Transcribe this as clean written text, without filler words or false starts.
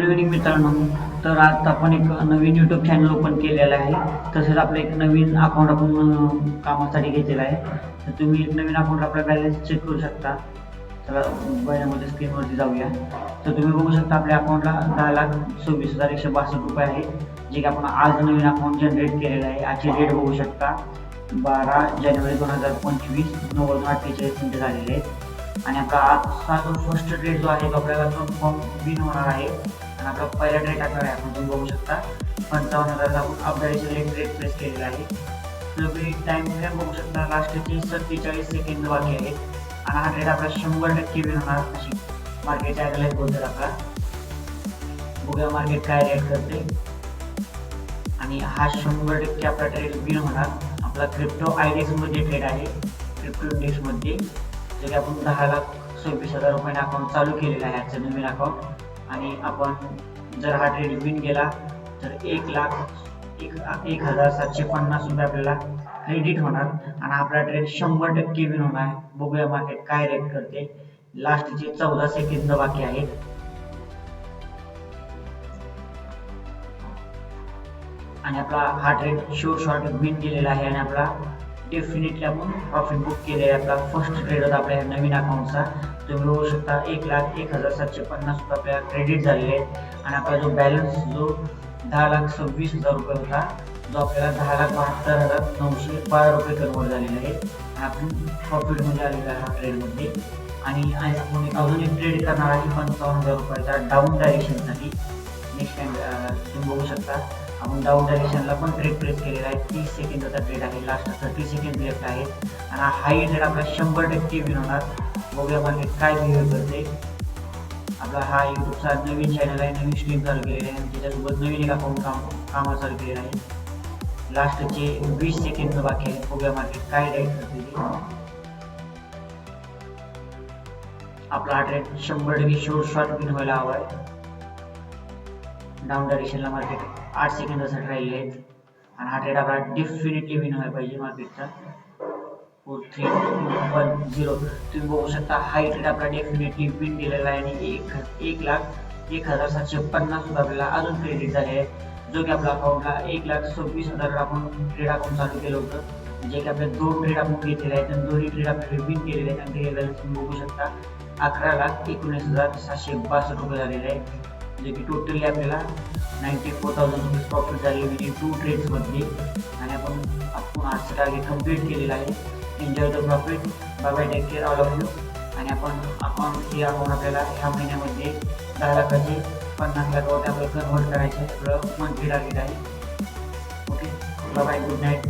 Good evening मित्रांनो. तर आज आपण एक नवीन यूट्यूब चॅनल ओपन केलेलं आहे. तसेच आपलं एक नवीन अकाउंट आपण कामासाठी घेतलेलं आहे. तर तुम्ही एक नवीन अकाउंट आपला बॅलन्स चेक करू शकता. चला मोबाईलमध्ये स्क्रीनवरती जाऊया. तर तुम्ही बघू शकता आपल्या अकाउंटला 10,26,162 रुपये आहे, जे की आपण आज नवीन अकाउंट जनरेट केलेलं आहे. आजची डेट बघू शकता 12 जानेवारी 2025 9:48 झालेले आहेत. आणि आपला आजचा जो फर्स्ट ट्रेड जो आहे तो आपल्याला कन्फर्म विन होणार आहे. आणि आपला पहिला ट्रेड टाकणार आहे. आपण तुम्ही बघू शकता 55,000 आपण अपडायचे ट्रेड प्लेस केलेला आहे. तर टाइम फ्रेम बघू शकता लास्टचे 47 सेकंद बाकी आहेत. आणि हा ट्रेड आपला 100% विन होणार अशी मार्केट ॲनालाइज बोलतात आपला. बघूया मार्केट काय रेट करते. आणि हा 100% आपला ट्रेड विन होणार. आपला क्रिप्टो IDX मध्ये ट्रेड आहे, क्रिप्टो इंडेक्स मध्ये, जे की आपण 10,26,000 रुपयाने अकाउंट चालू केलेलं आहे आजचं नवीन अकाउंट. आणि आपण जर हा ट्रेड विन केला तर 1,0750 रुपये आपल्याला क्रेडिट होणार. आणि आपला ट्रेड 100% विन होणार. बघूया मार्केट काय रेट करते. लास्टचे 14 सेकंद बाकी आहेत. आणि आपला हा ट्रेड शॉर्ट विन केलेला आहे. आणि आपला डेफिनेटली आपण प्रॉफिट बुक केलेला आहे. आपला फर्स्ट ट्रेड होता आपल्या नवीन अकाउंटचा. तुम्ही बघू शकता 1,01,750 रुपये आपल्याला क्रेडिट झालेले आहेत. आणि आपला जो बॅलन्स जो 10,26,000 रुपये होता, जो आपल्याला 10,72,912 रुपये कन्वर्ट झालेला आहे. आणि आपण प्रॉफिटमध्ये आलेला आहे हा ट्रेडमध्ये. आणि आपण अजून एक ट्रेड करणार आहे 55,000 रुपयाचा डाऊन डायरेक्शनसाठी. नेक्स्ट टाइम तुम्ही बघू शकता आपण डाऊन डायरेक्शनला पण ट्रेड प्लेस केलेला आहे. 30 सेकंदाचा ट्रेड आहे. लास्ट 30 सेकंद लेफ्ट आहे. आणि हाई ट्रेड आपला 100% विन होणार. बघूया मार्केट काय बिहेव करते. आपला हा यूट्यूबचा नवीन चॅनल आहे, नवीन स्ट्रीम चालू केलेली आहे. त्याच्यासोबत नवीन एक अकाउंट कामाला चालू केलेलं आहे. लास्टचे 20 सेकंद बाकी आहेत. बघूया मार्केट काय रेट करते. आपला हा ट्रेड 100% शॉर्ट विन व्हायला हवा आहे. डाऊन डायरेक्शनला मार्केट 8 सेकंदासाठी राहिले आहेत. आणि हा ट्रेड आपला डेफिनेटली विन व्हायला पाहिजे मार्केटचा. 4 3 2 1 0. तुम्ही बघू शकता हाय ट्रेड आपला डेफिनेटली विन केलेला आहे. आणि 1,01,750 रुपये आपल्याला अजून क्रेडिट झाले आहे, जो की आपल्या अकाउंटला 1,26,000 आपण ट्रेड अकाउंट चालू केलं होतं, जे की आपले 2 ट्रेड आपण घेतलेले आहेत. आणि दोन्ही ट्रेड आपल्याला विन केलेले आहेत. आणि ते तुम्ही बघू शकता 11,19,762 रुपये झालेले आहे, जे की टोटली आपल्याला 94,000 रुपीज प्रॉफिट झाले विदिन 2 ट्रेड्समध्ये. आणि आपण आजचं टार्गेट कम्प्लीट केलेलं आहे. Enjoy the profit. Bye bye, take care all of you. आणि हे अकाउंट आपल्याला ह्या महिन्यामध्ये 10 लाखाचे 50 लाखावर आपल्याला कन्वर्ट करायचे आपलं मंथली टार्गेट आहे. Okay, bye bye, good night.